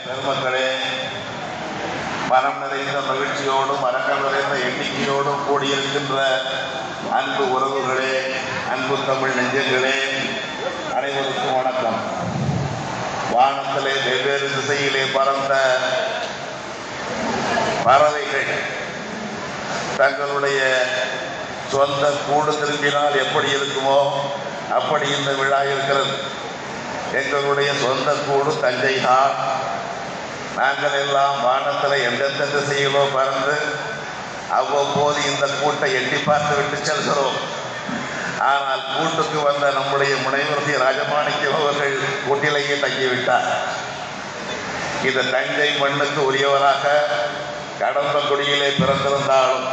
பெருமக்களே, மனம் நிறைந்த மகிழ்ச்சியோடும் அரங்கம் நிறைந்த எண்ணிக்கையோடும் கூடியிருக்கின்ற அன்பு உறவுகளே, அன்பு தமிழ் நெஞ்சங்களே, அனைவருக்கும் வணக்கம். வானத்திலே வெவ்வேறு திசையிலே பறந்த பறவைகள் தங்களுடைய சொந்த கூடு திரும்பினால் எப்படி இருக்குமோ அப்படி இந்த விழா இருக்கிறது. எங்களுடைய சொந்த கூடு தஞ்சை தான். நாங்கள் எல்லாம் வானத்தில் எந்தெந்த திசையிலோ பறந்து அவ்வப்போது இந்த கூட்டை எட்டி பார்த்து விட்டு செல்கிறோம். ஆனால் கூட்டுக்கு வந்த நம்முடைய முனைவர் சி. ராஜமாணிக்கம் அவர்கள் கூட்டிலேயே தங்கிவிட்டார். இந்த தஞ்சை மண்ணுக்கு உரியவராக கடந்த குடியிலே பிறந்திருந்தாலும்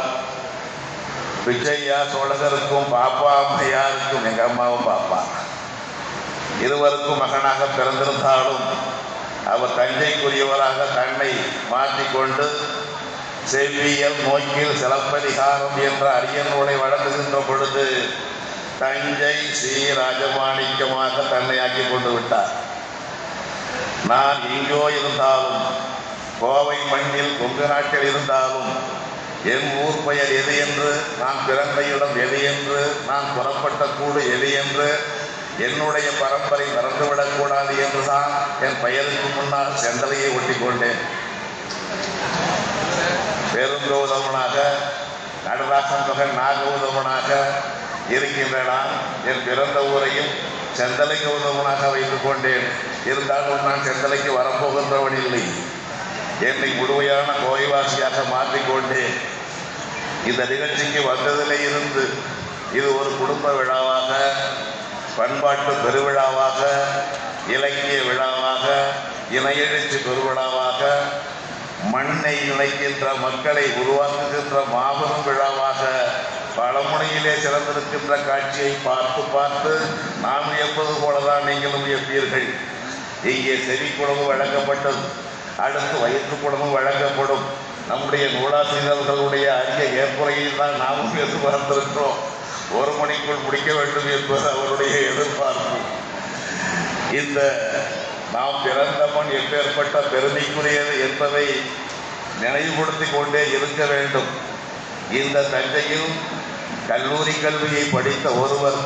பிச்சையா சோழகருக்கும் பாப்பா அம்மையாருக்கும் எங்கள் அம்மாவும் பாப்பா இருவருக்கும் மகனாக பிறந்திருந்தாலும் அவர் தஞ்சைக்குரியவராக தன்னை மாற்றிக்கொண்டு செவ்வியல் நோக்கில் சிலப்பதிகாரம் என்ற அரிய நூலை வழங்குகின்ற பொழுது தஞ்சை ஸ்ரீ ராஜமாணிக்கமாக தன்னை ஆக்கி கொண்டு விட்டார். நான் எங்கோ இருந்தாலும், கோவை மண்ணில் கொங்கு நாட்டில் இருந்தாலும், என் ஊர் பெயர் எது என்று, நான் பிறந்த இடம் எது என்று, நான் புறப்பட்ட கூடு எது என்று, என்னுடைய பரம்பரை மறந்துவிடக்கூடாது என்றுதான் என் பெயருக்கு முன்னால் செந்தலையை ஒட்டி கொண்டேன். பெருங்கௌதமனாக, நடராசன் மகன் நாகௌதமனாக இருக்கின்ற நான் என் பிறந்த ஊரையும் செந்தலை கௌதமனாக வைத்துக் கொண்டேன். இருந்தாலும் நான் செந்தலைக்கு வரப்போகின்றவன் இல்லை. என்னை முழுமையான கோவைவாசியாக மாற்றிக்கொண்டேன். இந்த நிகழ்ச்சிக்கு வந்ததிலே இருந்து இது ஒரு குடும்ப விழாவாக, பண்பாட்டு பெருவிழாவாக, இலக்கிய விழாவாக, இணையெழுச்சி பெருவிழாவாக, மண்ணை இணைக்கின்ற மக்களை உருவாக்குகின்ற மாபெரும் விழாவாக பலமுனையிலே சிறந்திருக்கின்ற காட்சியை பார்த்து பார்த்து நாம் வியப்பது போலதான் நீங்களும் வியப்பீர்கள். இங்கே செவிக்குழம்பு வழங்கப்பட்டது, அடுத்து வயிற்றுக்குழம்பு வழங்கப்படும். நம்முடைய நூலாசிரியர்களுடைய அரிய ஏற்புரையில் தான் நாமும் எதிர்பார்த்திருக்கிறோம். 1 மணிக்குள் முடிக்க வேண்டும் என்பது அவருடைய எதிர்பார்ப்பு. இந்த நாம் பிறந்த மண் எப்பேற்பட்ட பெருமைக்குரியது என்பதை நினைவுபடுத்தி கொண்டே இருக்க வேண்டும். இந்த தஞ்சையில் கல்லூரி கல்வியை படித்த ஒருவர்,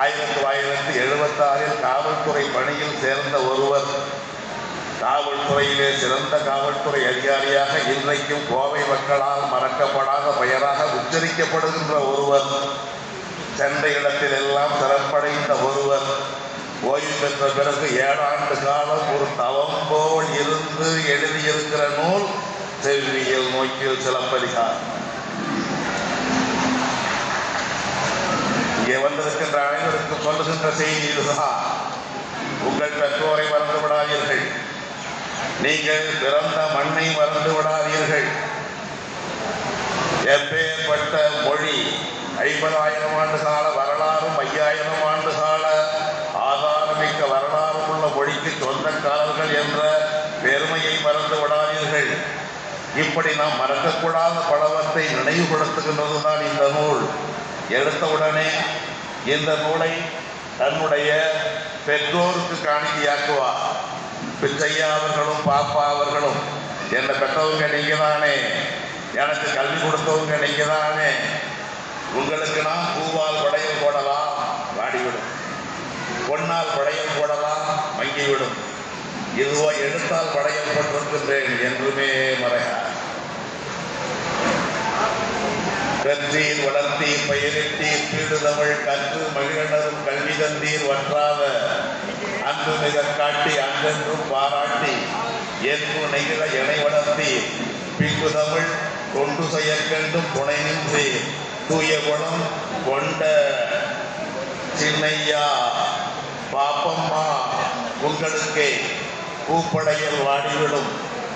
1976 காவல்துறை பணியில் சேர்ந்த ஒருவர், காவல்துறையிலே சிறந்த காவல்துறை அதிகாரியாக இன்றைக்கும் கோவை மக்களால் மறக்கப்படாத பெயராக உச்சரிக்கப்படுகின்ற ஒருவர், சென்ற இடத்தில் எல்லாம் சிறப்படைந்த ஒருவர், ஓய்வு பெற்ற பிறகு 7 ஆண்டு காலம் ஒரு தவம் போல் இருந்து எழுதியிருக்கிற நூல் செவ்வியல் நோக்கில் சிலப்பதிகாரம். இங்கே வந்திருக்கின்ற அனைவருக்கும் சொல்லுகின்ற செய்தி இதுதான். உங்கள் பெற்றோரை மறந்து விடாதீர்கள். நீங்கள் பிறந்த மண்ணை மறந்து விடாதீர்கள். எப்பேற்பட்ட மொழி, 50,000 ஆண்டு கால வரலாறும் 5000 ஆண்டு கால ஆதாரமிக்க வரலாறும் உள்ள மொழிக்கு சொந்தக்காரர்கள் என்ற பெருமையை மறந்து விடாதீர்கள். இப்படி நாம் மறக்கக்கூடாத பலவற்றை நினைவுபடுத்துகின்றது தான் இந்த நூல். எடுத்தவுடனே இந்த நூலை தன்னுடைய பெற்றோருக்கு காணிக்கையாக்குவார். பிச்சையா அவர்களும் பாப்பா அவர்களும், என்னை பெற்றவங்க நீங்க தானே, எனக்கு கல்வி கொடுத்தவங்க நீங்க தானே, உங்களுக்கு நான் பூவால் படையல் போடலாம், வாடிவிடும். பொன்னால் படையல் போடலாம், மங்கிவிடும். இதுவோ எழுத்தால் படையல் போட்டிருக்கின்றேன் என்றுமே மறையார். கற்றீர் வளர்த்தீர் பயிரிட்டீர் பீடு தமிழ் கற்று மகிழனரும் கல்வி தந்தீர் வற்றாத அன்பு மிக காட்டி அன்றென்றும் பாராட்டி என்று நெகிழ எனை வளர்த்தீர் பின்பு தமிழ் கொண்டு செயற்கண்டும் துணை நின்று தூய குணம் கொண்ட சின்னையா பாப்பம்மா உங்களுக்கே பூப்படையல் வாடிவிடும்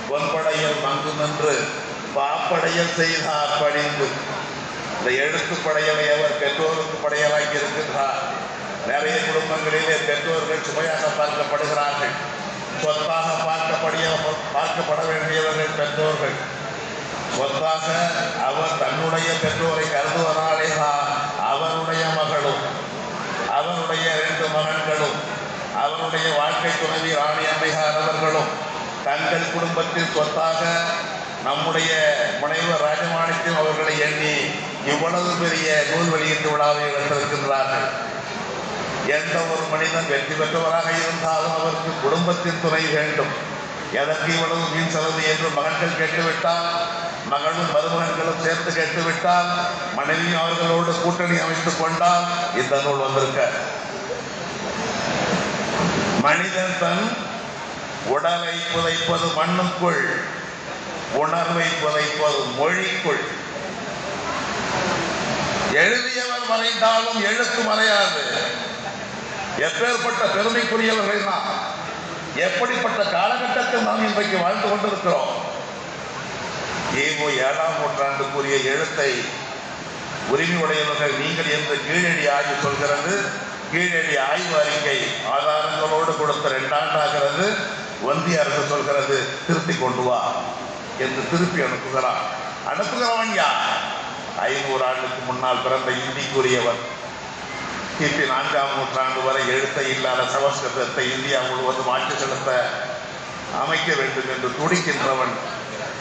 பொன்படையல் மங்கு நின்று பாப்படையல் செய்தார் பணிந்து. இந்த எழுத்து படையலை அவர் பெற்றோருக்கு படையலாக்கி இருக்கின்றார். நிறைய குடும்பங்களிலே பெற்றோர்கள் சுமையாக பார்க்கப்படுகிறார்கள். சொத்தாக பார்க்கப்பட வேண்டியவர்கள் பெற்றோர்கள். சொத்தாக அவர் தன்னுடைய பெற்றோரை கருதுவதாலே தான் அவருடைய மகளும் அவருடைய 2 மகன்களும் அவருடைய வாழ்க்கை துணைவி ராணி அம்மையார் அவர்களும் தங்க குடும்பத்தின் சொத்தாக நம்முடைய முனைவர் ராஜமாணிக்கம் அவர்களை எண்ணி இவ்வளவு பெரிய நூல் வெளியீட்டு விழாவை எடுத்திருக்கின்றார்கள். எந்த ஒரு மனிதன் வெற்றி பெற்றவராக இருந்தாலும் அவருக்கு குடும்பத்தின் துணை வேண்டும். எதற்கு இவ்வளவு மீன் செலவு என்று மகன்கள் கேட்டுவிட்டால், மகளும் மருமகன்களும் சேர்த்து கேட்டுவிட்டால், மனைவியும் அவர்களோடு கூட்டணி அமைத்துக் கொண்டால் இந்த நூல் வந்திருக்க. மனிதன் தன் உடலை புதைப்பது மண்ணுக்குள், உணர்வை புதைப்பது மொழிக்குள். எழுதியவர் மறைந்தாலும் எழுத்து மறையாது. எப்பேற்பட்ட பெருமைக்குரியவர்கள் நாம், எப்படிப்பட்ட காலகட்டத்தில் நாம் இன்றைக்கு வாழ்ந்து கொண்டிருக்கிறோம். கிமு 7ஆம் நூற்றாண்டுக்குரிய எழுத்தை உரிமையுடையவர்கள் நீங்கள் என்று கீழடி ஆய்வு சொல்கிறது. கீழடி ஆய்வு அறிக்கை ஆதாரங்களோடு கொடுத்த 2 ஆண்டாகிறது. ஒன்றிய அரசு சொல்கிறது திருத்தி கொண்டு வா என்று திருப்பி அனுப்புகிறவன் யார்? 500 ஆண்டுக்கு முன்னால் பிறந்த இந்திக்குரியவன். கிபி 4ஆம் நூற்றாண்டு வரை எழுத்தை இல்லாத சமஸ்கிருதத்தை இந்தியா முழுவதும் ஆட்சி செலுத்த அமைக்க வேண்டும் என்று துடிக்கின்றவன்.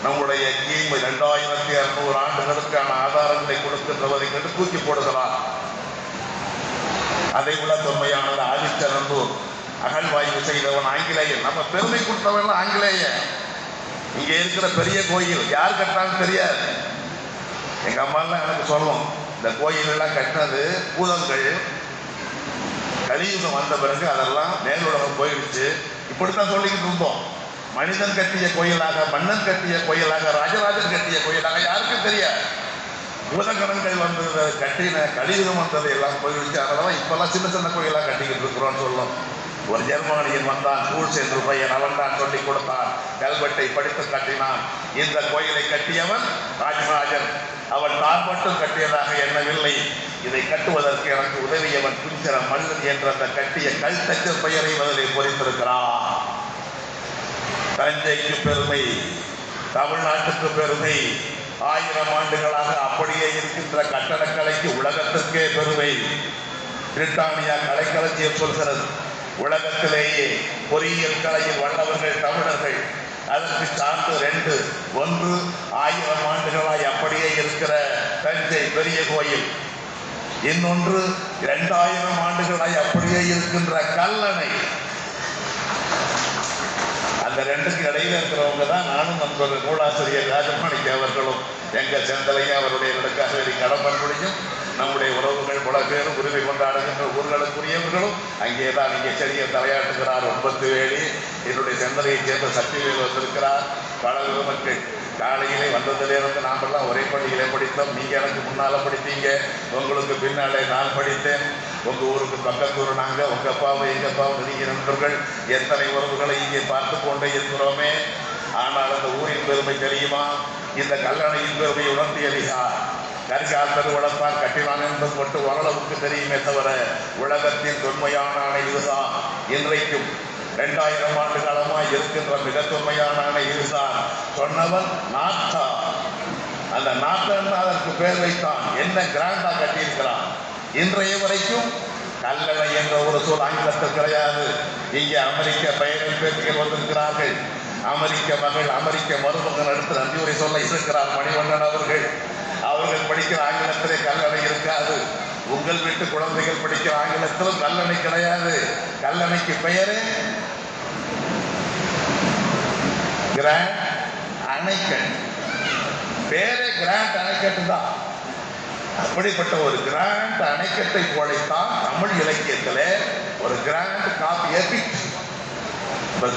நம்முடைய கிமு 2200 ஆண்டுகளுக்கான ஆதாரங்களை கொடுக்கின்றவரை கண்டு தூக்கி போடுகிறார். அதை விட தொன்மையானது ஆதிச்சநல்லூர் அகழ்வாய்வு செய்தவன் ஆங்கிலேயன். நம்ம பெருமை கொடுத்தவன் ஆங்கிலேயன். இங்கே இருக்கிற பெரிய கோயில் யார் கட்டினாலும் தெரியாது. எங்க அம்மாலாம் எனக்கு சொல்லும், இந்த கோயில் எல்லாம் கட்டினது பூதங்கள். கலியுகம் வந்த பிறகு அதெல்லாம் மேலுலகம் போயிடுச்சு. இப்படித்தான் சொல்லிக்கிட்டு இருந்தோம். மனிதன் கட்டிய கோயிலாக, மன்னன் கட்டிய கோயிலாக, ராஜராஜன் கட்டிய கோயிலாக யாருக்கும் தெரியாது. பூதகணங்கள் வந்தது கட்டின கலியுகம் வந்தது எல்லாம் போயிடுச்சு. அதனால இப்பெல்லாம் சின்ன சின்ன கோயிலாக கட்டிக்கிட்டு இருக்கிறோம்னு சொல்லும். ஒரு ஜெர்மானியன் வந்தான், கூழ்ஸ் என்று பையன், அவன் தான் சொல்லிக் கொடுத்தான், கல்வெட்டை படித்து கட்டினான். இந்த கோயிலை கட்டியவன் ராஜராஜன். அவன் தான் மட்டும் கட்டியதாக எண்ணவில்லை. இதை கட்டுவதற்கு எனக்கு உதவியவன் குஞ்சர மல்லன் என்ற அந்த கட்டிய கல்தச்சர் பெயரை முதலில் பொறித்திருக்கிறான். தஞ்சைக்கு பெருமை, தமிழ்நாட்டுக்கு பெருமை. 1000 ஆண்டுகளாக அப்படியே இருக்கின்ற கட்டடக்கலைக்கு உலகத்திற்கே பெருமை. பிரிட்டானியா கலைக்களஞ்சியம் சொல்கிறது, உலகத்திலேயே பொறியியல் கலையில் வல்லவர்கள் தமிழர்கள். அதற்கு சார்ந்து 2. 1 1000 ஆண்டுகளாய் அப்படியே இருக்கிற தஞ்சை பெரிய கோயில். இன்னொன்று 2000 ஆண்டுகளாய் அப்படியே இருக்கின்ற கல்லணை. அந்த 2க்கு இடையில இருக்கிறவங்க தான் நானும் நம்மளோட நூலாசிரியர் ராஜமாணிக்க அவர்களும். எங்கள் செந்தலையும் அவருடைய நடுக்காக கடம்பன்குடியும் நம்முடைய உறவுகள் பல பேரும் உரிமை கொண்டாடுகின்ற ஊர்களுக்குரியவர்களும் அங்கேதான் இங்கே செடியை தலையாட்டுகிறார். 9 வேலி என்னுடைய செந்தலையைச் சேர்ந்த சக்திவேல் வந்திருக்கிறார். பல மக்கள் காலையிலே வந்ததிலிருந்து நாமெல்லாம் ஒரே பள்ளியிலே படித்தோம். நீங்கள் எனக்கு முன்னால் படித்தீங்க, உங்களுக்கு பின்னாலே நான் படித்தேன். உங்கள் ஊருக்கு பக்கத்தூர் நாங்கள், உங்கள் அப்பாவும் எங்கள் அப்பாவும் நீங்கள் நண்பர்கள். எத்தனை உறவுகளை இங்கே பார்த்து கொண்டே இருக்கிறோமே. ஆனால் அந்த ஊரின் பெருமை தெரியுமா? இந்த கல்லணையின் பெருமை உணர்த்தியலியா? கற்காத்தது வளர்ப்பார் கட்டினான் என்பது மட்டும் ஓரளவுக்கு தெரியுமே தவிர உலகத்தின் தொன்மையான அணை இதுதான். இன்றைக்கும் 2000 ஆண்டு காலமாக இருக்கின்ற மிக தொன்மையான அணை இதுதான். சொன்னவன் நாட்டா. அந்த நாட்டன் அதற்கு பேர் வைத்தான். என்ன கிராண்டா கட்டியிருக்கிறான். இன்றைய வரைக்கும் கல்லணை என்ற ஒரு சொல் ஆங்கிலத்தில் கிடையாது. இங்கே அமெரிக்க பயணிகள் பேட்டிகள் வந்திருக்கிறார்கள். அமெரிக்க மகள், அமெரிக்க மருமகன் அடுத்து நன்றியுரை சொல்ல இருக்கிறார் மணிவண்ணன் அவர்கள். அவர்கள் படிக்கிற ஆங்கிலத்திலே கல்லணை இருக்காது. உங்கள் வீட்டு குழந்தைகள் படிக்கிற ஆங்கிலத்திலும் கல்லணை கிடையாது. கல்லணைக்கு பெயரே கிராண்ட் அணைக்கட்டு. பேரே கிராண்ட் அணைக்கட்டு தான். அப்படிப்பட்ட ஒரு கிராண்ட் அணைக்கட்டை போலத்தான் தமிழ் இலக்கியத்திலே ஒரு கிராண்ட் காப்பி எபிக்,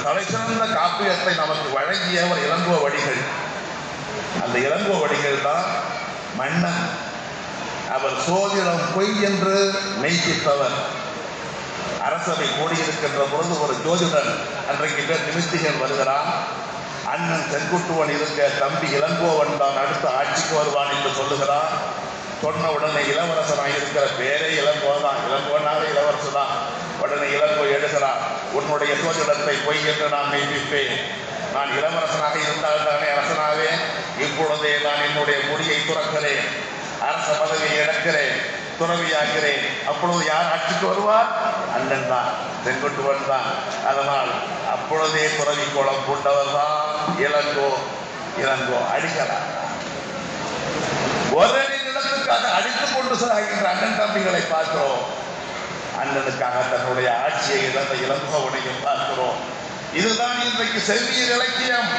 தலைசிறந்த காப்பியத்தை நமக்கு வழங்கியவர் இளங்கோவடிகள். அந்த இளங்கோவடிகள் தான் மன்னன். அவர் சோதிடம் பொய் என்று மெய்ப்பித்தவர். அரசவை கூடியிருக்கின்ற பொழுது ஒரு ஜோதிடன், அன்றைக்கு பேர் நிமித்திகன் வருகிறான். அண்ணன் செங்குட்டுவன் இருக்க தம்பி இளங்கோவன் தான் அடுத்த ஆட்சிக்கு வருவான் என்று சொல்லுகிறான். சொன்ன உடனே இளவரசனாக இருக்கிற பேரே இளங்கோதான், இளங்கோனாக இளவரசு தான். உடனே இளங்கோ எழுகிறார், உன்னுடைய சோதிடத்தை பொய் என்று நான் மெய்ப்பிப்பேன். நான் இளவரசனாக இருந்தால் தானே அரசனாவே. இப்பொழுதே நான் என்னுடைய முடியை துறக்கிறேன், அரச பதவியை இழக்கிறேன், துறவியாகிறேன். அப்பொழுது யார் ஆட்சிக்கு வருவார்? அண்ணன் தான், செங்குட்டுவன் தான். அதனால் அப்பொழுதே துறவி கோலம் பூண்டவர் தான் இளங்கோ இளங்கோ அடிகளா ஒரு நிலத்துக்காக அடித்துக் கொண்டு சாகின்ற அண்ணன் தம்பிகளை பார்க்கிறோம். அண்ணனுக்காக தன்னுடைய ஆட்சியை இழந்த இளங்கோவனையும் பார்க்கிறோம். இதுதான் இன்றைக்கு செவ்வியல் இலக்கியம்.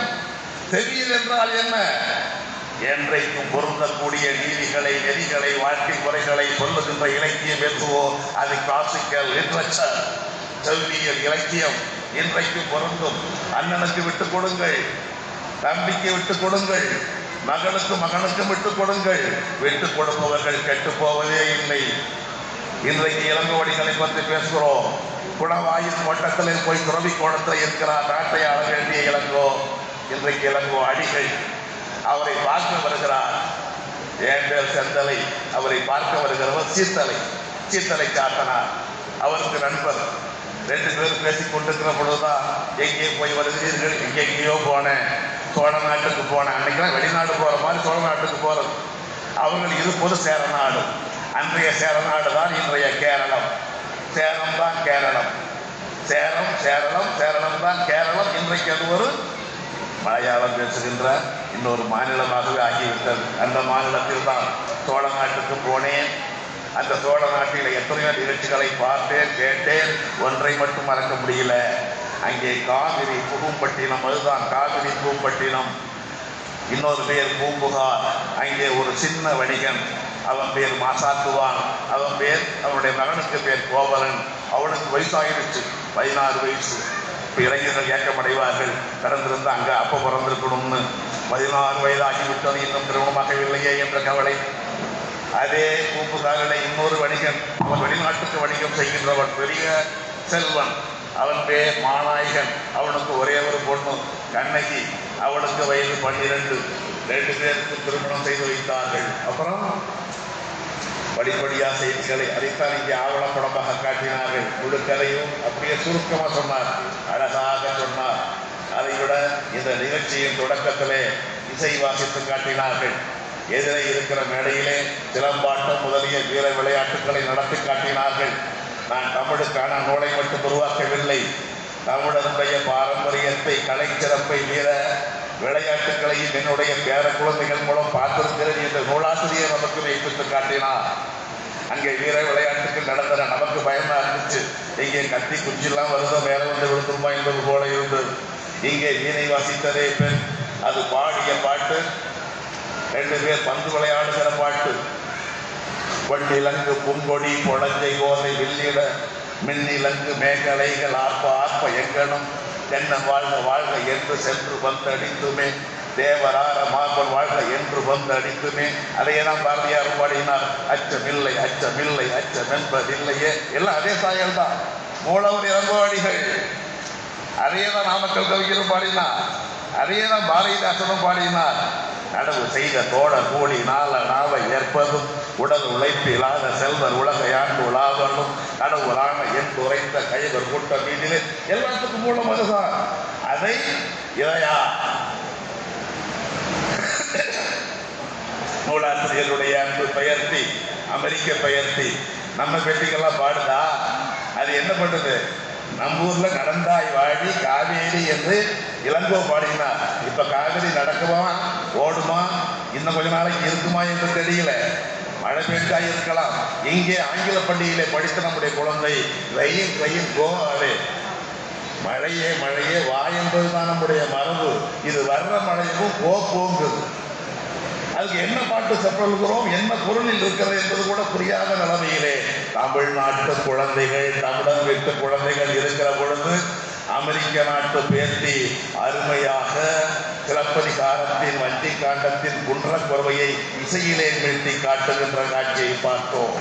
செவ்வியல் என்றால் என்ன? என்றைக்கும் பொருந்தக்கூடிய நீதிகளை, நெறிகளை, வாழ்க்கை முறைகளை சொல்லுகின்ற இலக்கியம் எதுவோ அது கிளாசிக்கல் லிட்ரேச்சர், செவ்வியல் இலக்கியம். இன்றைக்கும் பொருந்தும். அண்ணனுக்கு விட்டுக் கொடுங்கள், தம்பிக்கு விட்டுக் கொடுங்கள், மகளுக்கு மகனுக்கும் விட்டுக் கொடுங்கள். விட்டுக் கொடுப்பவர்கள் கெட்டு போவதே இல்லை. இன்றைக்கு இளங்கோவடிகளை பற்றி பேசுகிறோம். குணவாயின் கோட்டத்தில் போய் துறவி கோணத்தில் இருக்கிறார் நாட்டை ஆள வேண்டிய இளங்கோ. இன்றைக்கு இளங்கோ அடிகள் அவரை பார்க்க வருகிறார். என் பேர் செந்தலை. அவரை பார்க்க வருகிறவர் சீத்தலை. சீத்தலை காத்தனார் அவருக்கு நண்பர். 2 பேரும் பேசிக் கொண்டிருக்கிற பொழுதுதான் எங்கே போய் வருகிறீர்கள்? எங்கெங்கேயோ போனேன், சோழ நாட்டுக்கு போனேன். அன்னைக்கெல்லாம் வெளிநாடு போற மாதிரி சோழ நாட்டுக்கு போறது. அவர்கள் இருப்பது சேர நாடு. அன்றைய சேர நாடு தான் இன்றைய கேரளம். சேரம் தான் கேரளம். சேரம் சேரளம், சேரளம் தான் கேரளம். இன்றைக்கு அது ஒரு மலையாளம் பேசுகின்ற இன்னொரு மாநிலமாகவே ஆகிவிட்டது. அந்த மாநிலத்தில் தான் சோழ நாட்டுக்கு போனேன். அந்த சோழ நாட்டில் எத்தனையோ நிகழ்ச்சிகளை பார்த்தேன், கேட்டேன். ஒன்றை மட்டும் மறக்க முடியல. அங்கே காவிரி பூம்பட்டினம், அதுதான் காவிரி பூம்பட்டினம். இன்னொரு பேர் பூம்புகார். அங்கே ஒரு சின்ன வணிகன், அவன் பேர் மாசாத்துவான். அவனுடைய மகனுக்கு பேர் கோவலன். அவனுக்கு வயசாகிடுச்சு, 16 வயசு. இப்போ இளைஞர்கள் ஏக்கமடைவார்கள், பிறந்திருந்து அங்கே அப்போ பிறந்திருக்கணும்னு. 16 வயதாகிவிட்டது, இன்னும் திருமணமாகவில்லையே என்ற கவலை. அதே பூம்புகாரில் இன்னொரு வணிகன், அவன் வெளிநாட்டுக்கு வணிகம் செய்கின்றவன், பெரிய செல்வன். அவன் பேர் மாநாயகன். அவனுக்கு ஒரே ஒரு பொண்ணு கண்ணகி. அவனுக்கு வயது 12. 2 பேருக்கு திருமணம் செய்து வைத்தார்கள். அப்புறம் படிப்படியாக செய்திகளை அதைத்தான் இங்கே ஆவணப்படமாக காட்டினார்கள். முழுக்கதையும் அப்படியே சுருக்கமாக சொன்னார், அழகாக சொன்னார். அதை விட இந்த நிகழ்ச்சியின் தொடக்கத்திலே இசை வாசித்து காட்டினார்கள். எதிரே இருக்கிற மேடையிலே சிலம்பாட்டம் முதலிய வீர விளையாட்டுகளை நடத்தி காட்டினார்கள். நான் தமிழுக்கான நூலை மட்டும் உருவாக்கவில்லை, தமிழருடைய பாரம்பரியத்தை, கலைச்சிறப்பை, வீர விளையாட்டுகளையும் என்னுடைய பேர குழந்தைகள் மூலம் பார்த்திருக்கிறேன் என்று நூலாசிரியர் நமக்கு வைப்பித்து காட்டினார். அங்கே வீர விளையாட்டுகள் நடந்தன. நமக்கு பயமா இருந்துச்சு. இங்கே கத்தி குச்சிலாம் வருதோ மேலே வந்து விழுந்துருமா என்பது போல இருந்தது. இங்கே வீணை வாசித்ததே பெண். அது பாடிய பாட்டு 2 பேர் பந்து விளையாடுகிற பாட்டு. பொன்னிலங்கு பூங்கொடி பொழஞ்சை ஓதை வில்லிட மின்னிலங்கு மேகலைகள் ஆர்ப்ப ஆர்ப்ப எங்கனும் தென்ன வாழ்க வாழ்க என்று சென்று வந்து அடித்துமே தேவரார மார்பன் வாழ்க என்று வந்து அடித்துமே. அதையெல்லாம் பாரதியார் பாடினார். அச்சமில்லை அச்சமில்லை அச்சம் என்பதில்லையே. எல்லாம் அதே சாயல் தான். மூலவர் இளங்கோவடிகள் அதையேதான் நாமக்கல் கவிஞரும் பாடினார். அதையேதான் பாரதிதாசனும் பாடினார். நடவு செய்த தோழர் கூலி நாள நாவை ஏற்பதும் உடல் உழைப்பிலாத செல்வர் உலகை ஆண்டு உலாவலும் கடவுளான என் உரைத்த கைவர் கூட்ட மீதிலே எல்லாத்துக்கும் மூலம் அதுதான். அதை இதையா நூலாசிரியருடைய அன்பு பெயர்த்தி, அமெரிக்க பெயர்த்தி நம்ம பெட்டிகள்லாம் பாடுதா? அது என்ன பண்ணுது? நம்ம ஊர்ல நடந்தாய் வாழி காவேரி என்று இளங்கோ பாடினார். இப்ப காவிரி நடக்குமா, ஓடுமா, இன்னும் கொஞ்ச நாளைக்கு இருக்குமா என்று தெரியல. மழை பெஞ்சா இருக்கலாம். இங்கே ஆங்கில பள்ளியிலே படித்த நம்முடைய குழந்தை ரயில் ரயில் கோ அவே, மழையே மழையே வா என்பதுதான் நம்முடைய மரபு. இது வர்ற மழையும் கோ போங்குது. அதுக்கு என்ன பாட்டு சொல்கிறோம், என்ன பொருளில் இருக்கிறது என்பது கூட புரியாத நிலைமையிலே தமிழ்நாட்டு குழந்தைகள், தமிழன் வீட்டு குழந்தைகள் இருக்கிற பொழுது அமெரிக்க நாட்டு பேட்டி அருமையாக சிலப்பதிகாரத்தின் வஞ்சி காண்டத்தின் குன்ற குறவையை இசையிலே மீட்டி காட்டுகின்ற காட்சியை பார்த்தோம்.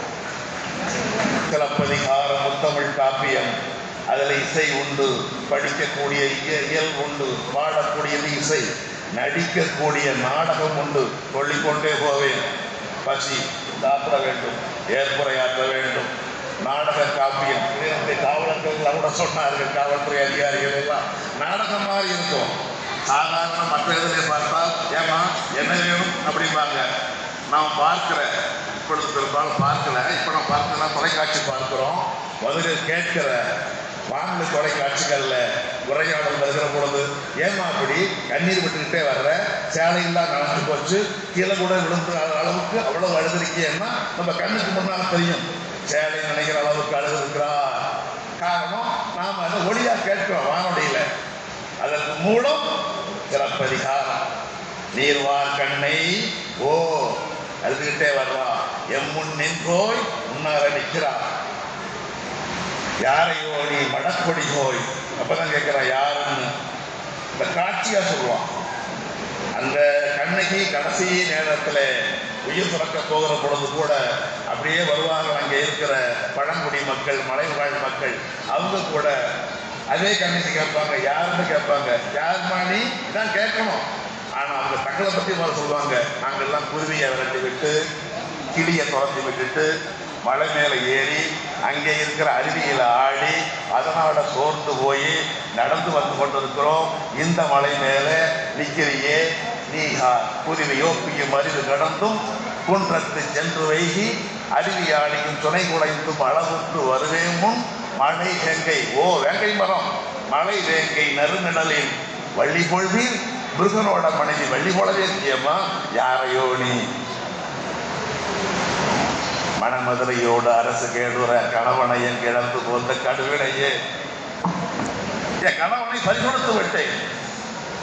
சிலப்பதிகாரம் முத்தமிழ் காப்பியம். அதில் இசை உண்டு, படிக்கக்கூடிய இயல் உண்டு, பாடக்கூடியது இசை, நடிக்கக்கூடிய நாடகம் உண்டு. சொல்லிக்கொண்டே போவேன். பசி, சாப்பிட வேண்டும், ஏற்புரையாற்ற வேண்டும், நாடக காப்பியம். காவலர்கள் கூட சொன்னார்கள், காவல்துறை அதிகாரிகள் எல்லாம் நாடகம் மாதிரி இருக்கும். சாதாரண மற்ற இதிலே பார்த்தால் ஏமா என்ன வேணும் அப்படிம்பாங்க. நாம் பார்க்கிறேன், இப்பொழுது பெரும்பாலும் பார்க்கல. இப்போ நம்ம பார்க்கலாம், தொலைக்காட்சி பார்க்கிறோம். முதலில் கேட்கிற வானொலி தொலைக்காட்சிகள்ல உரையாடல் வருகிற பொழுது, ஏமா அப்படி கண்ணீர் விட்டுக்கிட்டே வர்ற, சேலையெல்லாம் நனைஞ்சு போச்சு, கீழே கூட விழுந்து அளவுக்கு அவ்வளவு அழுதுருக்கேன்னா நம்ம கண்ணுக்கு முன்னால் தெரியும் சேலை நினைக்கிற அளவுக்கு அழுதுருக்கிறார். காரணம் நாம அதை ஒளியா கேட்கிறோம் வானொலியில. அதற்கு மூலம் சிறப்பதிகாரம். நீர்வார் கண்ணை ஓ அழுதுகிட்டே வர்றா, எம்முன் நின்றோய் முன்னார நிற்கிறார். யாரையோ நீ மடக்கொடி போய், அப்பதான் கேட்கிறான் யாருன்னு. இந்த காட்சியா சொல்லுவான். அந்த கண்ணகி கடைசி நேரத்தில் உயிர் துறக்க போகிற பொழுது கூட அப்படியே வருவாங்க. அங்கே இருக்கிற பழங்குடி மக்கள், மலைவாழ் மக்கள், அவங்க கூட அதே கண்ணகி கேட்பாங்க, யாருன்னு கேட்பாங்க. யாருமா நீ தான் கேட்கணும். ஆனா அவங்க தங்களை பத்தி சொல்லுவாங்க, நாங்கெல்லாம் குருவியை விரட்டி விட்டு கிளியை துரத்தி விட்டுட்டு மலை மேல ஏறி அங்கே இருக்கிற அருவியில ஆடி அதனால சோர்ந்து போய் நடந்து வந்து கொண்டிருக்கிறோம். இந்த மலை மேல நிற்கிறியே நீ குருவியோ பியும் அருவி கடந்தும் குன்றத்து சென்று வைகி அருவி ஆடியும் துணை குலைந்தும் அளவுக்கு வருவேன் முன் மலை வேங்கை ஓ வேங்கை மரம் மலை வேங்கை நறுநிழலில் வள்ளி பொழுவில் முருகனோட மனைவி வள்ளி போலவே இருக்கியம்மா, யாரையோ நீ மணமதுரையோடு அரசு கேடுற கணவனையன் கிழந்து போந்த கடுவினையே, என் கணவனை பறிகொடுத்து விட்டேன்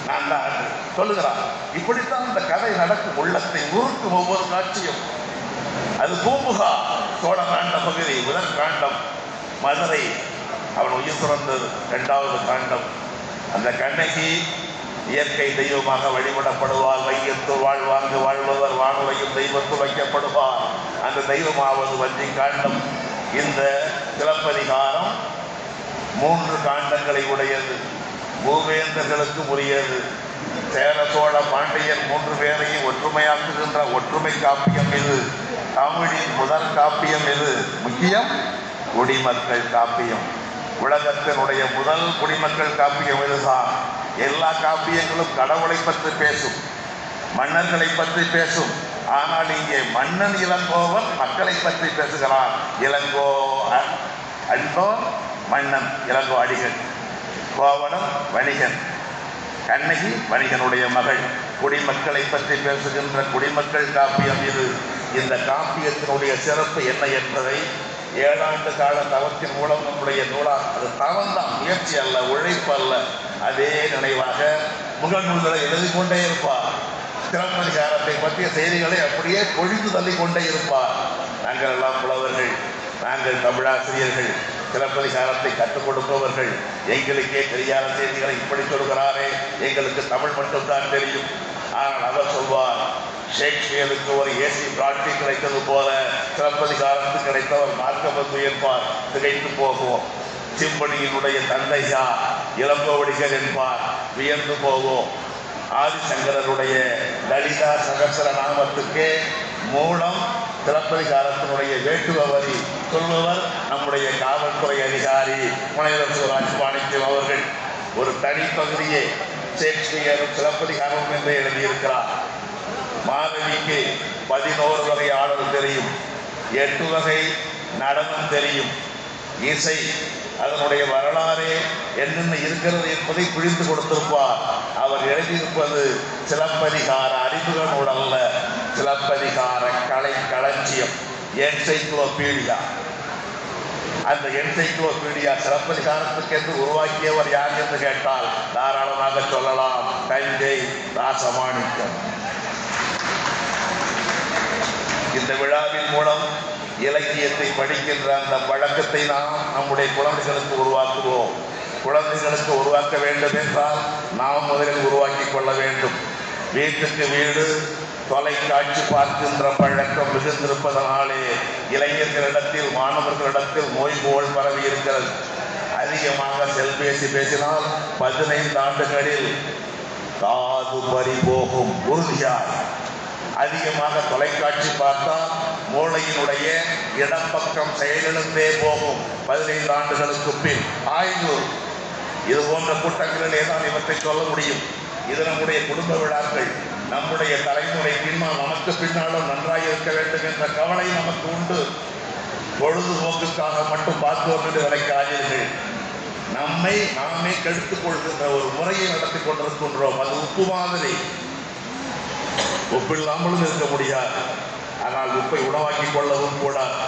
நான் தான் சொல்லுகிறான். இப்படித்தான் இந்த கதை நடக்கும். உள்ளத்தை உருக்கும் ஒவ்வொரு காட்சியும். அது பூம்புகா சோழ காண்ட பகுதி முதல் காண்டம். மதுரை அவன் உயிர் துறந்தது 2வது காண்டம். அந்த கண்ணகி இயற்கை தெய்வமாக வழிபடப்படுவார். வையத்து வாழ்வாங்கு வாழ்பவர் வானுலையும் தெய்வத்து வைக்கப்படுவார். அந்த தெய்வமாவது வஞ்சி காண்டம். இந்த சிலப்பதிகாரம் 3 காண்டங்களை உடையது. பூவேந்தர்களுக்கு உரியது. சேர சோழ பாண்டியன் 3 பேரையும் ஒற்றுமையாக்குகின்ற ஒற்றுமை காப்பியம் இது. தமிழின் முதல் காப்பியம் இது. முக்கியம் குடிமக்கள் காப்பியம். உலகத்தினுடைய முதல் குடிமக்கள் காப்பியம் இதுதான். எல்லா காப்பியங்களும் கடவுளை பற்றி பேசும், மன்னர்களை பற்றி பேசும். ஆனால் இங்கே மன்னன் இளங்கோவன் மக்களை பற்றி பேசுகிறான். இளங்கோ அன்போன் மன்னன் இளங்கோ அடிகள், கோவலன் வணிகன், கண்ணகி வணிகனுடைய மகள். குடிமக்களை பற்றி பேசுகின்ற குடிமக்கள் காப்பியம் இது. இந்த காப்பியத்தினுடைய சிறப்பு என்ன என்பதை 7 ஆண்டு கால தவத்தின் மூலம் நம்முடைய நூலா, அது தவம்தான், முயற்சி அல்ல, உழைப்பு அல்ல, அதே நினைவாக முகநூல்களை எழுதி கொண்டே இருப்பார். சிலப்பதிகாரத்தை பற்றிய செய்திகளை அப்படியே பொழிந்து தள்ளி கொண்டே இருப்பார். நாங்கள் எல்லாம் புலவர்கள், நாங்கள் தமிழாசிரியர்கள், சிலப்பதிகாரத்தை கற்றுக் கொடுப்பவர்கள். எங்களுக்கே தெரியாத செய்திகளை இப்படி சொல்கிறாரே, எங்களுக்கு தமிழ் மட்டும்தான் தெரியும். ஆனால் அவர் சொல்வார், ஷேக்ஸ்பியருக்கு ஒரு ஏசி பிராட்டி கிடைத்தது போல சிலப்பதிகாரத்துக்கு கிடைத்தவர் மார்க்கபந்து என்பார். திகைத்து போவோம். சிம்பனியினுடைய தந்தையா இளங்கோவடிகள் என்பார். வியந்து போவோம். ஆதிசங்கரனுடைய லலிதா சகசர நாமத்துக்கே மூலம் சிலப்பதிகாரத்தினுடைய வேட்டுவ வரி சொல்பவர் நம்முடைய காவல்துறை அதிகாரி முனைவர் சிவராஜ் மாணிக்கம் அவர்கள். ஒரு தனிப்பகுதியே ஷேக்ஸ்பியரும் சிலப்பதிகாரம் என்று எழுதியிருக்கிறார். மாதவிக்கு 11 வகை ஆடல் தெரியும், 8 வகை நடனம் தெரியும். இசை அதனுடைய வரலாறு என்னென்ன இருக்கிறது என்பதை பிழிந்து கொடுத்திருப்பார். அவர் எழுதியிருப்பது சிலப்பதிகார அறிமுக நூல் அல்ல, சிலப்பதிகார கலை களஞ்சியம், என்சைக்ளோபீடியா. அந்த என்சைக்ளோபீடியா சிலப்பதிகாரத்துக்கு என்று உருவாக்கியவர் யார் என்று கேட்டால் தாராளமாக சொல்லலாம், தஞ்சை ராசமாணிக்கம். இந்த விழாவின் மூலம் இலக்கியத்தை படிக்கின்ற அந்த பழக்கத்தை நாம் நம்முடைய குழந்தைகளுக்கு உருவாக்குவோம். குழந்தைகளுக்கு உருவாக்க வேண்டும் என்றால் நாம் முதலில் உருவாக்கி கொள்ள வேண்டும். வீட்டுக்கு வீடு தொலைக்காட்சி பார்க்கின்ற பழக்கம் மிகுந்திருப்பதனாலே இளைஞர்களிடத்தில், மாணவர்களிடத்தில் நோய் போல் பரவி இருக்கிறது. அதிகமாக செல்பேசி பேசினால் 15 ஆண்டுகளில் காது பறி போகும் உறுதியாய். அதிகமாக தொலைக்காட்சி பார்த்தால் மூளையினுடைய இடப்பக்கம் செயலிழந்தே போகும் 15 ஆண்டுகளுக்கு பின். ஆய்வு இது போன்ற கூட்டங்களிலே தான் இவற்றை சொல்ல முடியும். இது நம்முடைய குடும்ப விழாக்கள். நம்முடைய தலைமுறை பின்னால் நமக்கு பின்னாலும் நன்றாக இருக்க வேண்டும் என்ற கவலை நமக்கு உண்டு. பொழுதுபோக்குக்காக மட்டும் பார்ப்போம் என்று நினைக்காதீர்கள். நம்மை நாமே கெடுத்துக் கொள்கின்ற ஒரு முறையை நடத்தி கொண்டிருக்கின்றோம். அது உப்பு மாதிரி. உப்பில்லாமலும் இருக்க முடியாது. ஆனால் உப்பை உணவாக்கிக் கொள்ளவும் கூடாது.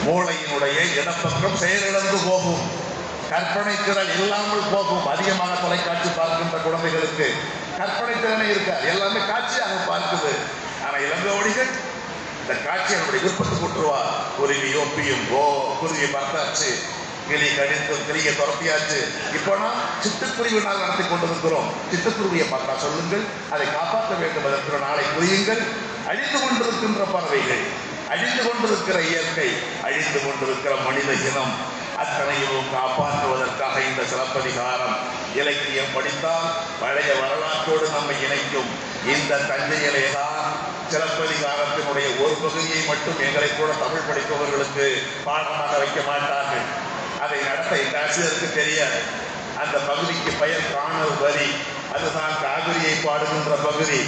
மூளையினுடைய இடப்பக்கம் செயலிழந்து போகும். கற்பனை திறன் இல்லாமல் போகும். அதிகமாக தொலைக்காட்சி பார்க்கின்ற குழந்தைகளுக்கு கற்பனை திறனை இருக்காது. எல்லாமே காட்சியாக பார்க்குது. ஆனால் இளங்கோவடிகள் இந்த காட்சியினுடைய விருப்பத்தை கூட்டுருவார். குருவி ஒப்பியும் குருவி பார்த்தாச்சு, கிளி கடித்தும் கிளியை துரத்தியாச்சு. இப்போ நாம் சிட்டுக்குருவி நாள் நடத்தி கொண்டிருக்கிறோம். சிட்டுக்குருவியை பார்த்தா சொல்லுங்கள், அதை காப்பாற்ற வேண்டும். அதற்கு நாளை புரியுங்கள். அழிந்து கொண்டிருக்கின்ற பறவைகள், அழிந்து கொண்டிருக்கிற இயற்கை, அழிந்து கொண்டிருக்கிற மனித இனம் அத்தனையும் காப்பாற்றுவதற்காக இந்த சிலப்பதிகாரம். இலக்கியம் படித்தால் பழைய வரலாற்றோடு நம்மை இணைக்கும். இந்த தஞ்சையிலேதான் சிலப்பதிகாரத்தினுடைய ஒரு பகுதியை மட்டும் எங்களை கூட தமிழ் படிப்பவர்களுக்கு பாடமாக வைக்க மாட்டார்கள். அதை நடத்த எங்கள் ஆசிரியருக்கு தெரியாது. அந்த பகுதிக்கு பெயர் காணல் வரி. அதுதான் காவிரியை பாடுகின்ற பகுதி.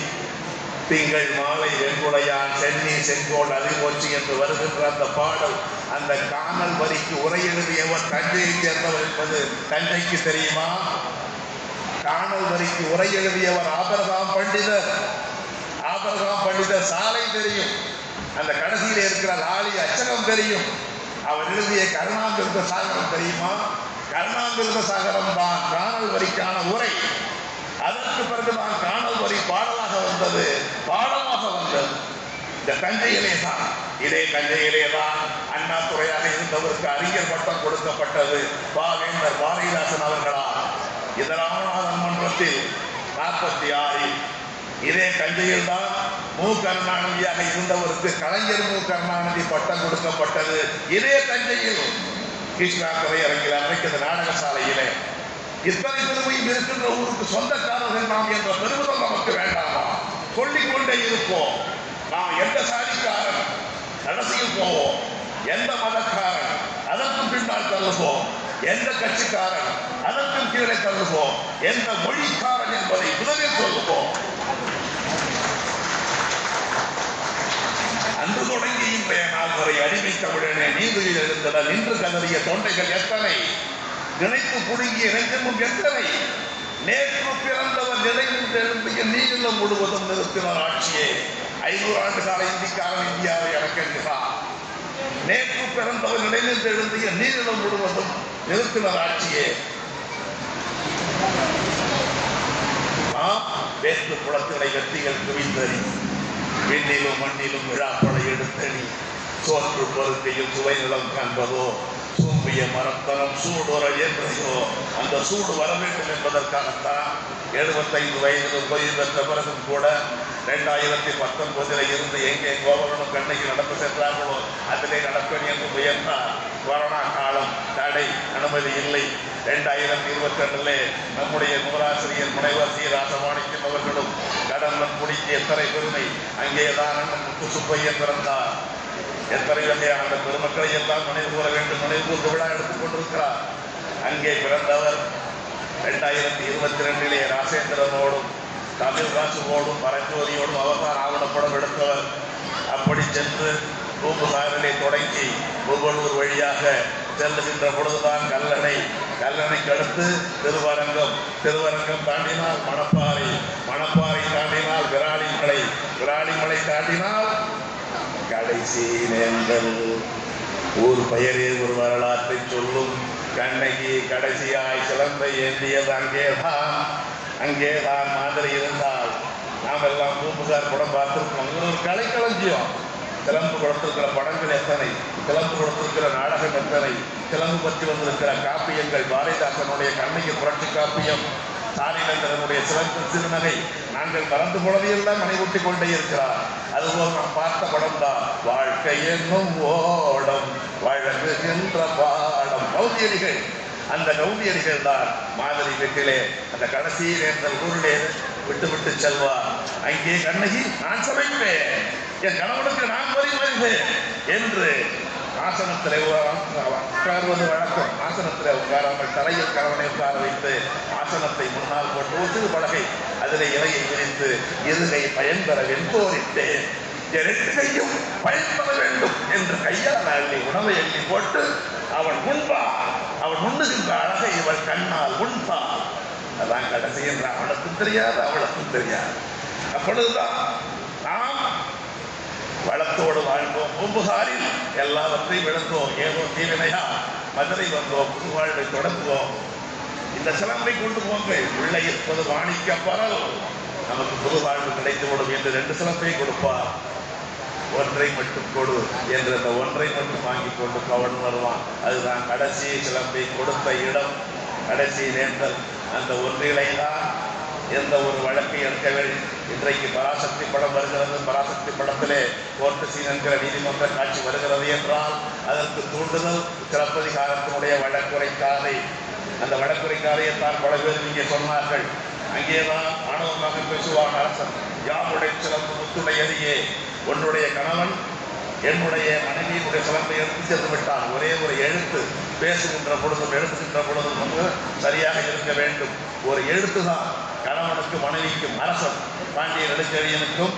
திங்கள் மாலை வெண்குடையான் சென்னி செங்கோல் அறிவோச்சி என்று வருகின்ற அந்த பாடல், அந்த காணல் வரிக்கு உரை எழுதியவர் தஞ்சையை சேர்ந்தவர் என்பது தஞ்சைக்கு தெரியுமா? காணல் வரிக்கு உரை எழுதியவர் ஆபரகாம் பண்டிதர். ஆபரகாம் பண்டிதர் சாலை தெரியும். அந்த கடைசியில் இருக்கிற லாலி அச்சகம் தெரியும். அவர் எழுதிய கருணாமிர்த சாகரம் தெரியுமா? கருணாமிர்த சாகரம் தான் காணல் வரிக்கான உரை. அதற்கு பிறகுதான் காணல் வரி பாடலாக வந்தது, பாடமாக வந்தது. இந்த தஞ்சையிலே தான், இதே தஞ்சையிலே தான் அண்ணா துறையாக இருந்தவருக்கு அறிஞர் பட்டம் கொடுக்கப்பட்டது. பாவேந்தர் பாரதிதாசன் அவர்களால். இந்த ராமநாதன் மன்றத்தில் 46 இதே தஞ்சையில் தான் மு கருணாநிதியாக இருந்தவருக்கு கலைஞர் மு கருணாநிதி பட்டம் கொடுக்கப்பட்டது. இதே தஞ்சையில் கிருஷ்ணா திரையரங்கில் அமைக்கிற நாடக சாலையிலே. இத்தனை பெருமையும் இருக்கின்ற ஊருக்கு சொந்தக்காரர்கள் நாம் என்ற பெருமிதம் நமக்கு வேண்டாமா? சொல்லிக்கொண்டே இருப்போம். நாம் எந்த சாதிக்காரன் கடைசியில் போவோம், எந்த மதக்காரன் அதற்கும் பின்னால் தள்ளுவோம், எந்த கட்சிக்காரன் அதற்கும் கீழே தள்ளுவோம், எந்த மொழிக்காரன் என்பதை முதலில் சொல்லுவோம். அன்று தொடங்கி இன்றைய நாள் வரை அடிமை தமிழனே நீதியில் எழுந்தன நின்று கதறிய தொண்டைகள் எத்தனை, நினைத்து புடுங்கிய நெஞ்சமும் எத்தனை. நேற்று பிறந்தவர் நிலையில் எழுந்திய நீளம் முழுவதும் நிறுத்தினார் ஆட்சியே. 500 ஆண்டு கால இந்திக்காரன் இந்தியாவை அடக்குகிறார். நேற்று பிறந்தவர் நிலையில் எழுந்திய நீளம் முழுவதும் நிறுத்தினார் ஆட்சியே. வேற்று குளத்தினை வெற்றிகள் குவிந்தறி, விண்ணிலும் மண்ணிலும் விழாப்படை எடுத்தறி, சோற்று பொறுக்கையில் சுவை நிலம் காண்பதோ, சூம்பிய மரத்தனம் சூடுற என்றோ அந்த சூடு வர வேண்டும் என்பதற்காகத்தான் 75 வயதில் ஓய்வு பெற்ற பிறகும் கூட 2019 இருந்து எங்கே கோவலனும் கண்ணகி நடந்து சென்றார்களோ அதிலே நடப்பேன் என்று முயன்றார். கொரோனா காலம் தடை, அனுமதி இல்லை. 2022 நம்முடைய நூறாசிரியர் முனைவர் சி ராசமாணிக்கம் அவர்களும் கடம்பன் குடிக்கு எத்தனை பெருமை. அங்கேதான் முத்து சுப்பையன் பிறந்தார். எத்தனை வகையான அந்த பெருமக்களை எல்லாம் நினைவு கூற வேண்டும், நினைவு கூர்ந்து விழா எடுத்துக் கொண்டிருக்கிறார். அங்கே பிறந்தவர் 2022 ராசேந்திரனோடும் தமிழ் ராசுவோடும் பரஞ்சோதியோடும் அவர்தான் ஆவணப்படம் எடுத்தவர். அப்படி சென்று பூம்புகாரிலே தொடங்கி புகழூர் வழியாக செல்லுகின்ற பொழுதுதான் கல்லணைக்கு அடுத்து திருவரங்கம் தாண்டினால் மணப்பாறை தாண்டினால் விராலிமலை தாண்டினால் கடைசி நேர்ந்தல். ஊர் பெயரே ஒரு வரலாற்றை சொல்லும். கண்ணகி கடைசியாய் சிலம்பை ஏந்தியது அங்கேதான் மாதிரி இருந்தால் நாம் எல்லாம் பூம்புகார் படம் பார்த்திருக்கோம். இது ஒரு கலைக்களஞ்சியம். சிலம்பு கொடுத்திருக்கிற படங்கள் எத்தனை, சிலம்பு கொடுத்திருக்கிற நாடகம் எத்தனை, சிலம்பு பற்றி வந்திருக்கிற காப்பியங்கள், பாரதிதாசனுடைய கண்ணகி புரட்சி காப்பியம், சாரிவேந்தரனுடைய சிலம்பு சிறுநகை, நாங்கள் மறந்து போனதையெல்லாம் நினைவூட்டிக் கொண்டே இருக்கிறார். அதுபோல் நாம் பார்த்த படம் தான் வாழ்க்கை என்னும் ஓடம் வழங்குகின்ற பாடம். கௌதியடிகள், அந்த கௌதியடிகள் தான் மாதிரி வீட்டிலே அந்த கடைசி நேர்ந்தல் ஊரிலே விட்டு செல்வார். அங்கே கண்ணகி நான் சமைப்பேன், என் கணவனுக்கு நான் பரிமாறுவேன் என்று ஆசனத்தில் உட்கார்வது வழக்கம். ஆசனத்தில் உட்காராமல் தரையில் கணவனை உட்கார வைத்து ஆசனத்தை முன்னால் போட்டு ஒரு பலகை அதில் இலையை விரித்து இருகை பயன்பெற வெண்போரிட்டேன், 2 கையும் பயன்பெற வேண்டும் என்று கையால் அள்ளி உணவை எண்ணி போட்டு அவன் உண்பான், அவன் உண்ணுகின்ற அழகை இவள் கண்ணால் உண்பாள். அதான் கடைசி என்று அவனுக்கும் தெரியாது, அவளுக்கும் தெரியாது. அப்பொழுதுதான் நாம் வளத்தோடு வாழ்ந்தோம், பூம்புகாரில் எல்லாவற்றையும் இழந்தோம், ஏதோ தீவினையா மதுரை வந்தோம், புது வாழ்வை தொடங்குவோம். இந்த சிலம்பை கொண்டு போங்கள், உள்ளே இருப்பது மாணிக்க பரல், நமக்கு புது வாழ்வு கிடைத்துவிடும் என்று 2 சிலம்பை கொடுப்பார். ஒன்றை மட்டும் கொடு என்று அந்த ஒன்றை மட்டும் வாங்கி கொண்டு பவன் வருவான். அதுதான் கடைசி சிலம்பை கொடுத்த இடம், கடைசி நேர்ந்தல். அந்த ஒன்றிலை தான் எந்த ஒரு வழக்கை எடுக்க வேண்டும். இன்றைக்கு பராசக்தி படம் வருகிறது, பராசக்தி படத்திலே கோர்ட்டு சீன் என்கிற நீதிமன்ற காட்சி வருகிறது என்றால் அதற்கு தூண்டுதல் சிலப்பதிகாரத்தினுடைய வழக்குரைக்காதை. அந்த வழக்குரைக்காதையை தான் பல பேர் இங்கே சொன்னார்கள். அங்கேதான் ஆணவமாக பேசுவான் அரசன், யாருடைய சிலம்பு முத்துடையதையே, உன்னுடைய கணவன் என்னுடைய மனைவியினுடைய சிலம்பை எடுத்து சென்று விட்டான். ஒரே ஒரு எழுத்து பேசுகின்ற பொழுதும் எழுதுகின்ற பொழுதும் வந்து சரியாக இருக்க வேண்டும். ஒரு எழுத்து தான் கணவனுக்கு மனைவிக்கும், அரசன் பாண்டிய நெடுஞ்செழியனுக்கும்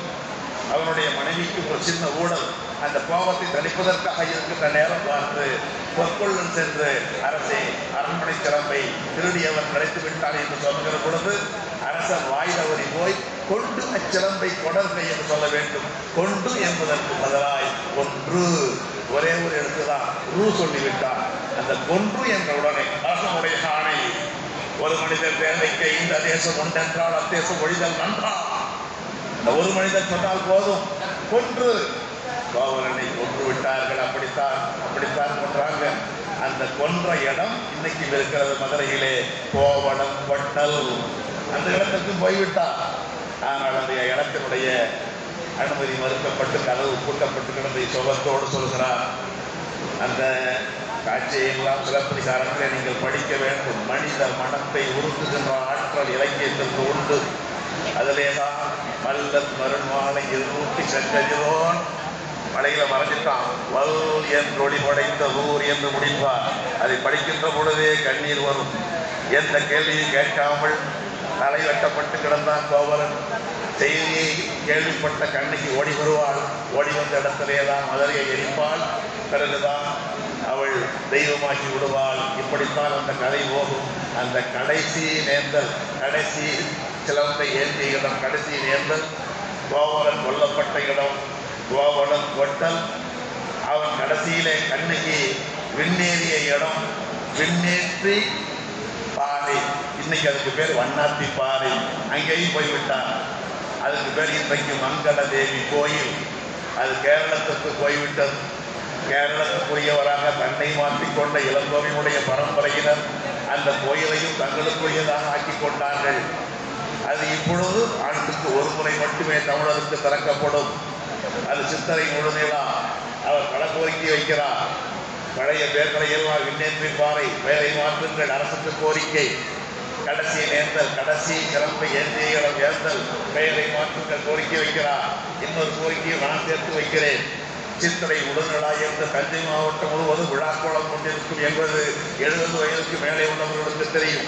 அவனுடைய மனைவிக்கும் ஒரு சின்ன ஊழல். அந்த கோபத்தை தணிப்பதற்காக இருக்கின்ற நேரம் பார்த்து பொற்கொள்ளன் சென்று அரசே அரண்மனை சிலம்பை திருடியவன் கிடைத்து விட்டான் என்று சொல்லுகிற பொழுது அரசன் வாய் தவறி போய் கொண்டு அச்சிலம்பை கொடர்கை என்று சொல்ல வேண்டும். கொண்டு என்பதற்கு பதிலாய் கொன்று, ஒரே ஒரு எழுத்துதான் ரூ சொல்லிவிட்டான். அந்த கொன்று என்ற உடனே அரசனுடைய ஆணை, ஒரு மனிதர் வேலைக்கு இந்த தேசம் ஒன்றென்றால் அத்தேசம் ஒழிதல் நன்றா. இந்த ஒரு மனிதர் சொன்னால் போதும், கொன்று. கோவலனை கொன்று விட்டார்கள். அப்படித்தான் கொன்றாங்க. அந்த கொன்ற இடம் இன்னைக்கு இருக்கிறது மதுரையிலே, கோவளம் கொட்டல். அந்த இடத்திற்கு போய்விட்டார். ஆனால் அந்த இடத்தினுடைய அனுமதி மறுக்கப்பட்டு கதவு பூட்டப்பட்டு கிடந்த சோகத்தோடு சொல்கிறார். அந்த காட்சியெல்லாம் சிலப்பதிகாரத்தில் நீங்கள் படிக்க வேண்டும். மனித மனத்தை உருக்குகின்ற ஆற்றல் இலக்கியத்திற்கு உண்டு. அதிலேதான் மல்லத் மருண்மாலை 200 சென்றோன் மலையில மறைஞ்சிட்டான். வல் என்று ஒளி படைத்த ஊர் என்று முடிப்பார். அதை படிக்கின்ற பொழுதே கண்ணீர் வரும். எந்த கேள்வியும் கேட்காமல் தலை வெட்டப்பட்டு கிடந்தான் கோவலன். செய்தியை கேள்விப்பட்ட கண்ணகி ஓடி வருவாள். ஓடி வந்த இடத்திலேதான் மதுரையை எரிப்பாள். பிறகுதான் அவள் தெய்வமாக்கி விடுவாள். இப்படித்தான் அந்த கதை போகும். அந்த கடைசி நேர்ந்தல், கடைசி சிலம்பை ஏற்றிய இடம், கடைசி நேர்ந்தல், கோவலன் கொல்லப்பட்ட இடம், கோவலன் கொட்டல். அவன் கடைசியிலே கண்ணகி விண்ணேறிய இடம், விண்ணேற்றி பாறை. இன்னைக்கு அதுக்கு பேர் வண்ணாத்தி பாறை. அங்கேயும் போய்விட்டான். அதுக்கு பேர் இன்றைக்கு மங்கள தேவி கோயில். அது கேரளத்துக்கு போய்விட்டது. கேரளத்துக்குரியவராக தன்னை மாற்றிக்கொண்ட இளங்கோவினுடைய பரம்பரையினர் அந்த கோயிலையும் தங்களுக்குரியதாக ஆக்கி கொண்டார்கள். அது இப்பொழுது ஆண்டுக்கு ஒரு முறை மட்டுமே தமிழருக்கு திறக்கப்படும். அது சித்தரை முழுநிலா. அவர் பல கோரிக்கை வைக்கிறார். பழைய பேர்களை எல்லாம் விண்ணேற்றி பாறை, பெயரை மாற்றுங்கள், அரசுக்கு கோரிக்கை. கடைசி நேர்ந்தல், கடைசி சிறப்பை ஏற்றிய ஏர்ந்தல், பெயரை மாற்றுங்கள் கோரிக்கை வைக்கிறார். இன்னொரு கோரிக்கையை நான் சேர்த்து வைக்கிறேன். சித்திரை உடல்நலா என்று தஞ்சை மாவட்டம் முழுவதும் விழாக்கோளம் கொண்டிருக்கும் என்பது 70 வயதுக்கு மேலே உள்ளவர்களுக்கு தெரியும்.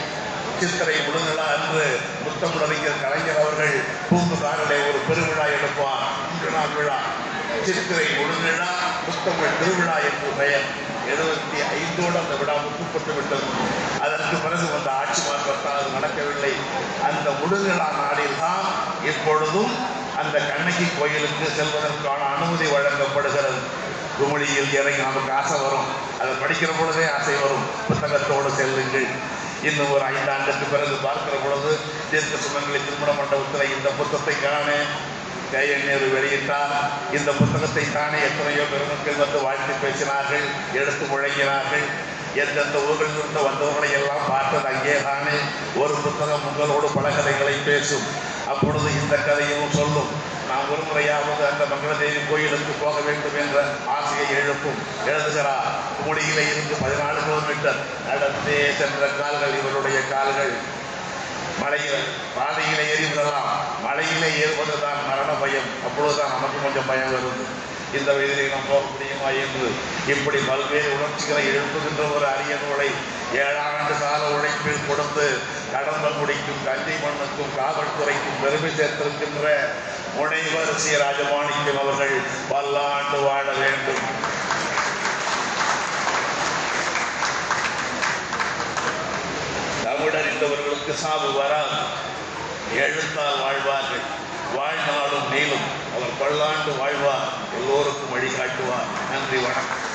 சித்திரை உடல்நலா என்று முத்தமிழறிஞர் கலைஞர் அவர்கள் பூம்புகாரிலே ஒரு பெருவிழா எடுப்பார். 3 நாள் விழா. சித்திரை உடல்நலா முத்தமிழ் திருவிழா என்று பெயர். 75ஓடு அந்த விழா முற்றுப்பட்டு விட்டது. அதற்கு பிறகு வந்த ஆட்சி மாற்றத்தால் அது நடக்கவில்லை. அந்த உடல்நலா நாளில் தான் இப்பொழுதும் அந்த கண்ணகி கோயிலுக்கு செல்வதற்கான அனுமதி வழங்கப்படுகிறது. குமிழியில் இறங்கி நமக்கு ஆசை வரும். அதை படிக்கிற பொழுதே ஆசை வரும். புத்தகத்தோடு செல்லுங்கள். இன்னும் ஒரு 5 ஆண்டுக்கு பிறகு பார்க்கிற பொழுது தீர்க்க சுமங்கலி திருமண மண்டபத்தில் இந்த புத்தகத்தை காண நேரு வெளியிட்டார். இந்த புத்தகத்தை தானே எத்தனையோ பெருமக்கள் வந்து வாழ்த்து பேசினார்கள், எடுத்து முழங்கினார்கள். எந்தெந்த ஊரில் இருந்து வந்தவர்களை எல்லாம் பார்த்தது அங்கே தானே. ஒரு புத்தகம் உங்களோடு பல கதைகளை பேசும். அப்பொழுது இந்த கதையும் சொல்லும். நாம் ஒரு முறையாவது அந்த மங்களதேவி கோயிலுக்கு போக வேண்டும் என்ற ஆசையை எழுப்பும். எழுதுகிறார். குடியிலே இருந்து 14 கிலோமீட்டர் நடந்தே சென்ற கால்கள் இவருடைய கால்கள். மலையில் பாதையிலே ஏறிவிடலாம். மலையிலே ஏறுவதுதான் மரண பயம். அப்பொழுதுதான் நமக்கு கொஞ்சம் பயம் வருது. இந்த வயதிலே நாம் போக முடியுமா என்று. இப்படி பல்வேறு உணர்ச்சிகளை எழுப்புகின்ற ஒரு அரிய நூலை 7 ஆண்டு கால உழைப்பில் கொடுத்து கடம்பல் முடிக்கும் கல்வி மண்ணுக்கும் காவல்துறைக்கும் பெருமை சேர்த்திருக்கின்ற முனைவர் சி. ராஜமாணிக்கம் அவர்கள் பல்லாண்டு வாழ வேண்டும். கண்டறிந்தவர்களுக்கு சாவு வராது. எழுத்தால் வாழ்வார்கள், வாழ்நாளும் நீளும். அவர் பல்லாண்டு வாழ்வார், எல்லோருக்கும் வழிகாட்டுவார். நன்றி, வணக்கம்.